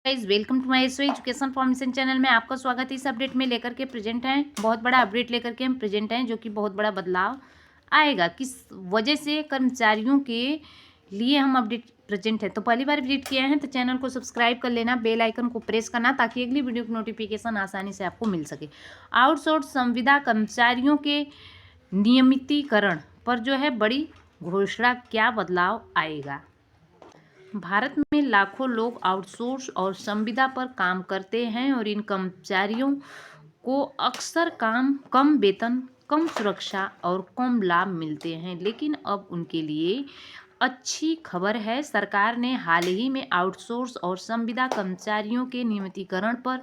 Guys, welcome to my SO education formation channel में आपका स्वागत है। इस अपडेट में लेकर के प्रेजेंट हैं, बहुत बड़ा अपडेट लेकर के हम प्रेजेंट हैं, जो कि बहुत बड़ा बदलाव आएगा। किस वजह से कर्मचारियों के लिए हम अपडेट प्रेजेंट है। तो पहली बार विजिट किया है तो चैनल को सब्सक्राइब कर लेना, बेल आइकन को प्रेस करना, ताकि अगली वीडियो की नोटिफिकेशन आसानी से आपको मिल सके। आउटसोर्स संविदा कर्मचारियों के नियमितीकरण पर जो है बड़ी घोषणा, क्या बदलाव आएगा। भारत में लाखों लोग आउटसोर्स और संविदा पर काम करते हैं और इन कर्मचारियों को अक्सर कम वेतन, कम सुरक्षा और कम लाभ मिलते हैं। लेकिन अब उनके लिए अच्छी खबर है। सरकार ने हाल ही में आउटसोर्स और संविदा कर्मचारियों के नियमितीकरण पर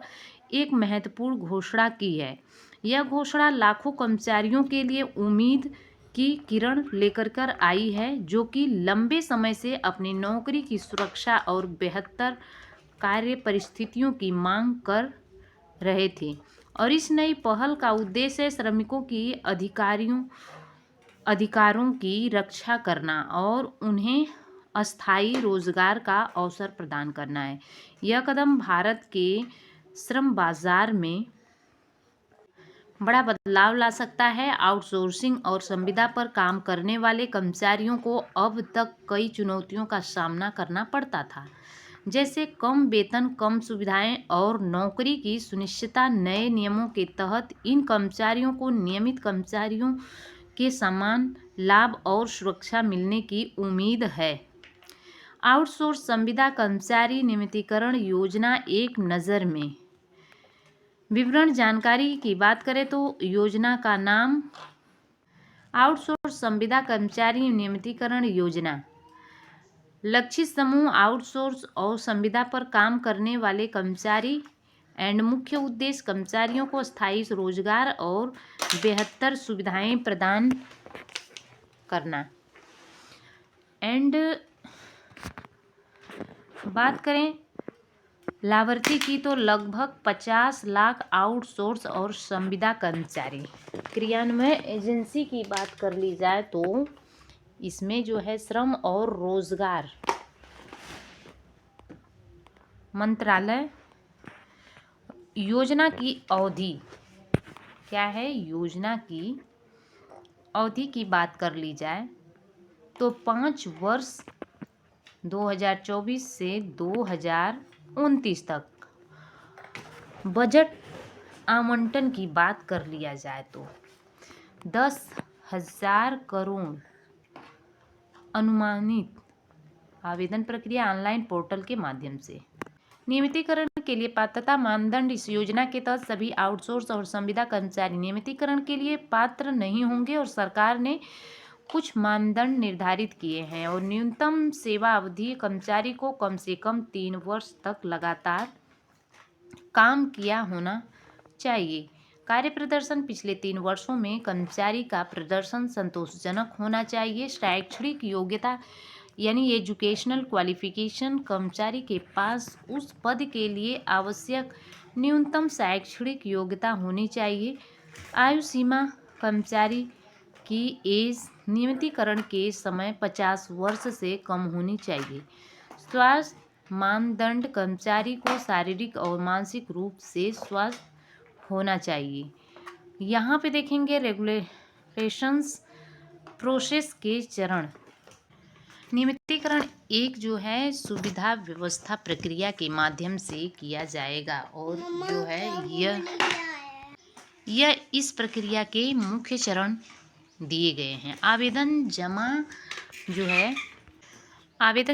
एक महत्वपूर्ण घोषणा की है। यह घोषणा लाखों कर्मचारियों के लिए उम्मीद की किरण लेकर कर आई है, जो कि लंबे समय से अपनी नौकरी की सुरक्षा और बेहतर कार्य परिस्थितियों की मांग कर रहे थे। और इस नई पहल का उद्देश्य श्रमिकों की अधिकारों की रक्षा करना और उन्हें अस्थायी रोजगार का अवसर प्रदान करना है। यह कदम भारत के श्रम बाजार में बड़ा बदलाव ला सकता है। आउटसोर्सिंग और संविदा पर काम करने वाले कर्मचारियों को अब तक कई चुनौतियों का सामना करना पड़ता था, जैसे कम वेतन, कम सुविधाएं और नौकरी की सुनिश्चितता। नए नियमों के तहत इन कर्मचारियों को नियमित कर्मचारियों के समान लाभ और सुरक्षा मिलने की उम्मीद है। आउटसोर्स संविदा कर्मचारी नियमितीकरण योजना एक नज़र में। विवरण जानकारी की बात करें तो योजना का नाम आउटसोर्स संविदा कर्मचारी नियमितीकरण योजना। लक्षित समूह आउटसोर्स और संविदा पर काम करने वाले कर्मचारी एंड मुख्य उद्देश्य कर्मचारियों को स्थायी रोजगार और बेहतर सुविधाएं प्रदान करना। एंड बात करें लाभार्थी की तो लगभग 50 लाख आउटसोर्स और संविदा कर्मचारी। क्रियान्वयन एजेंसी की बात कर ली जाए तो इसमें जो है श्रम और रोजगार मंत्रालय। योजना की अवधि क्या है, योजना की अवधि की बात कर ली जाए तो 5 वर्ष 2024 से 2029 तक। बजट आवंटन की बात कर लिया जाए तो 10,000 करोड़ अनुमानित। आवेदन प्रक्रिया ऑनलाइन पोर्टल के माध्यम से। नियमितीकरण के लिए पात्रता मानदंड। इस योजना के तहत सभी आउटसोर्स और संविदा कर्मचारी नियमितीकरण के लिए पात्र नहीं होंगे और सरकार ने कुछ मानदंड निर्धारित किए हैं। और न्यूनतम सेवा अवधि कर्मचारी को कम से कम 3 वर्ष तक लगातार काम किया होना चाहिए। कार्य प्रदर्शन पिछले 3 वर्षों में कर्मचारी का प्रदर्शन संतोषजनक होना चाहिए। शैक्षणिक योग्यता यानी एजुकेशनल क्वालिफिकेशन। कर्मचारी के पास उस पद के लिए आवश्यक न्यूनतम शैक्षणिक योग्यता होनी चाहिए। आयु सीमा कर्मचारी की एज नियमितीकरण के समय 50 वर्ष से कम होनी चाहिए। स्वास्थ्य मानदंड कर्मचारी को शारीरिक और मानसिक रूप से स्वस्थ होना चाहिए। यहाँ पे देखेंगे रेगुलेशंस प्रोसेस के चरण। नियमितीकरण एक जो है सुविधा व्यवस्था प्रक्रिया के माध्यम से किया जाएगा और जो है यह इस प्रक्रिया के मुख्य चरण दिए गए हैं। आवेदन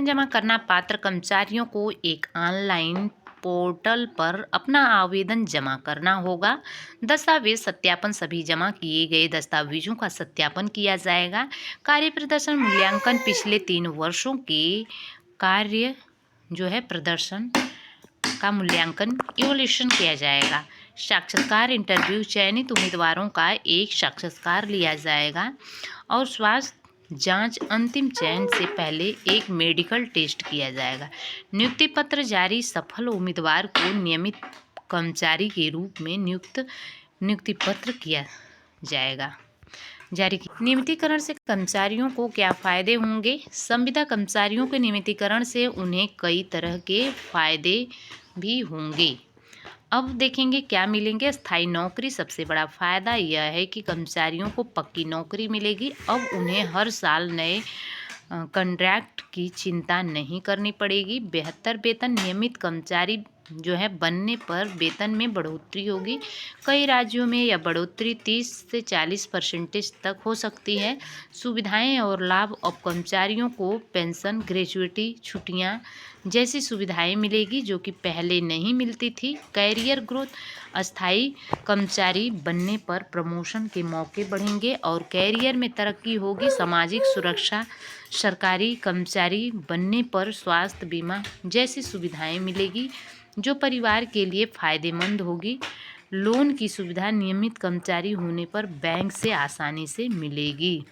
जमा करना। पात्र कर्मचारियों को एक ऑनलाइन पोर्टल पर अपना आवेदन जमा करना होगा। दस्तावेज सत्यापन। सभी जमा किए गए दस्तावेजों का सत्यापन किया जाएगा। कार्य प्रदर्शन मूल्यांकन। पिछले 3 वर्षों के कार्य जो है प्रदर्शन का मूल्यांकन इवोल्यूशन किया जाएगा। साक्षात्कार इंटरव्यू। चयनित उम्मीदवारों का एक साक्षात्कार लिया जाएगा और स्वास्थ्य जांच। अंतिम चयन से पहले एक मेडिकल टेस्ट किया जाएगा। नियुक्ति पत्र जारी। सफल उम्मीदवार को नियमित कर्मचारी के रूप में नियुक्ति पत्र किया जाएगा जारी। नियमितीकरण से कर्मचारियों को क्या फ़ायदे होंगे। संविदा कर्मचारियों के नियमितीकरण से उन्हें कई तरह के फ़ायदे भी होंगे। अब देखेंगे क्या मिलेंगे। स्थायी नौकरी, सबसे बड़ा फायदा यह है कि कर्मचारियों को पक्की नौकरी मिलेगी। अब उन्हें हर साल नए कॉन्ट्रैक्ट की चिंता नहीं करनी पड़ेगी। बेहतर वेतन, नियमित कर्मचारी जो है बनने पर वेतन में बढ़ोतरी होगी। कई राज्यों में यह बढ़ोतरी 30 से 40% तक हो सकती है। सुविधाएं और लाभ, अब कर्मचारियों को पेंशन, ग्रेजुएटी, छुट्टियां जैसी सुविधाएं मिलेगी जो कि पहले नहीं मिलती थी। कैरियर ग्रोथ, अस्थायी कर्मचारी बनने पर प्रमोशन के मौके बढ़ेंगे और कैरियर में तरक्की होगी। सामाजिक सुरक्षा, सरकारी कर्मचारी बनने पर स्वास्थ्य बीमा जैसी सुविधाएं मिलेगी जो परिवार के लिए फायदेमंद होगी। लोन की सुविधा नियमित कर्मचारी होने पर बैंक से आसानी से मिलेगी।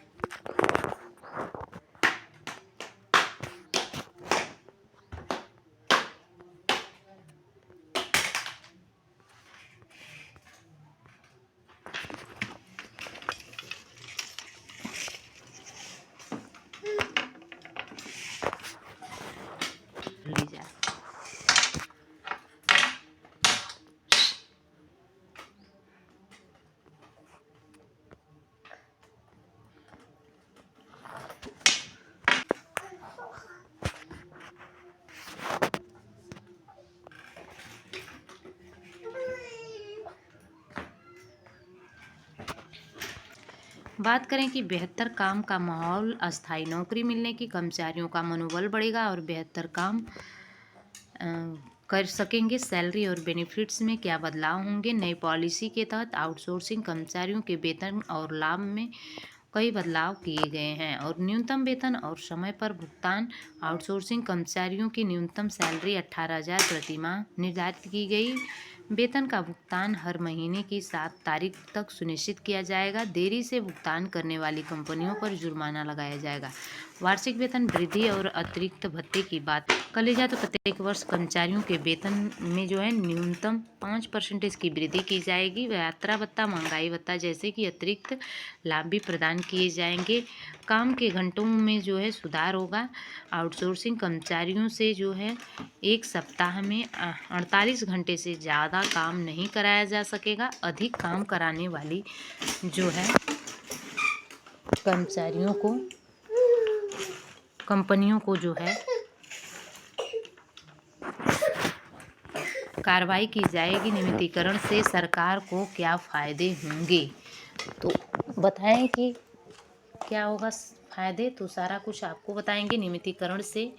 ले जा। बात करें कि बेहतर काम का माहौल, अस्थायी नौकरी मिलने की कर्मचारियों का मनोबल बढ़ेगा और बेहतर काम कर सकेंगे। सैलरी और बेनिफिट्स में क्या बदलाव होंगे। नई पॉलिसी के तहत आउटसोर्सिंग कर्मचारियों के वेतन और लाभ में कई बदलाव किए गए हैं और न्यूनतम वेतन और समय पर भुगतान। आउटसोर्सिंग कर्मचारियों की न्यूनतम सैलरी 18,000 प्रति माह निर्धारित की गई। वेतन का भुगतान हर महीने की 7 तारीख तक सुनिश्चित किया जाएगा। देरी से भुगतान करने वाली कंपनियों पर जुर्माना लगाया जाएगा। वार्षिक वेतन वृद्धि और अतिरिक्त भत्ते की बात कर ली जाए तो प्रत्येक वर्ष कर्मचारियों के वेतन में जो है न्यूनतम 5% की वृद्धि की जाएगी। यात्रा भत्ता, महंगाई भत्ता जैसे कि अतिरिक्त लाभ भी प्रदान किए जाएंगे। काम के घंटों में जो है सुधार होगा। आउटसोर्सिंग कर्मचारियों से जो है एक सप्ताह में 48 घंटे से ज़्यादा काम नहीं कराया जा सकेगा। अधिक काम कराने वाली जो है कर्मचारियों को, कंपनियों को जो है कार्रवाई की जाएगी। नियमितीकरण से सरकार को क्या फ़ायदे होंगे, तो बताएं कि क्या होगा फ़ायदे, तो सारा कुछ आपको बताएंगे। नियमितीकरण से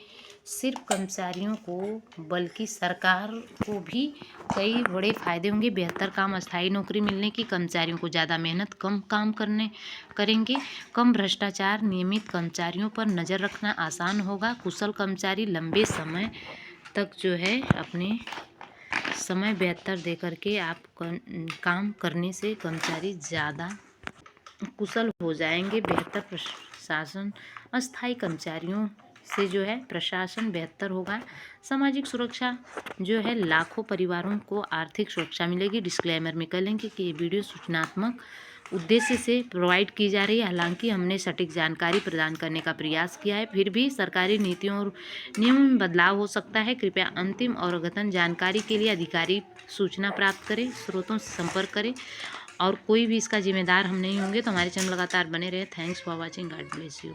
सिर्फ कर्मचारियों को बल्कि सरकार को भी कई बड़े फ़ायदे होंगे। बेहतर काम, अस्थायी नौकरी मिलने की, कर्मचारियों को ज़्यादा मेहनत कम काम करेंगे। कम भ्रष्टाचार, नियमित कर्मचारियों पर नज़र रखना आसान होगा। कुशल कर्मचारी लंबे समय तक जो है अपने समय बेहतर दे करके आप काम करने से कर्मचारी ज़्यादा कुशल हो जाएंगे। बेहतर प्रशासन, अस्थायी कर्मचारियों से जो है प्रशासन बेहतर होगा। सामाजिक सुरक्षा जो है लाखों परिवारों को आर्थिक सुरक्षा मिलेगी। डिस्क्लेमर में कह लेंगे कि ये वीडियो सूचनात्मक उद्देश्य से प्रोवाइड की जा रही है। हालांकि हमने सटीक जानकारी प्रदान करने का प्रयास किया है, फिर भी सरकारी नीतियों और नियमों में बदलाव हो सकता है। कृपया अंतिम और अद्यतन जानकारी के लिए अधिकारी सूचना प्राप्त करें, स्रोतों से संपर्क करें और कोई भी इसका जिम्मेदार हम नहीं होंगे। तो हमारे चैनल लगातार बने रहे। Thanks for watching. God bless you.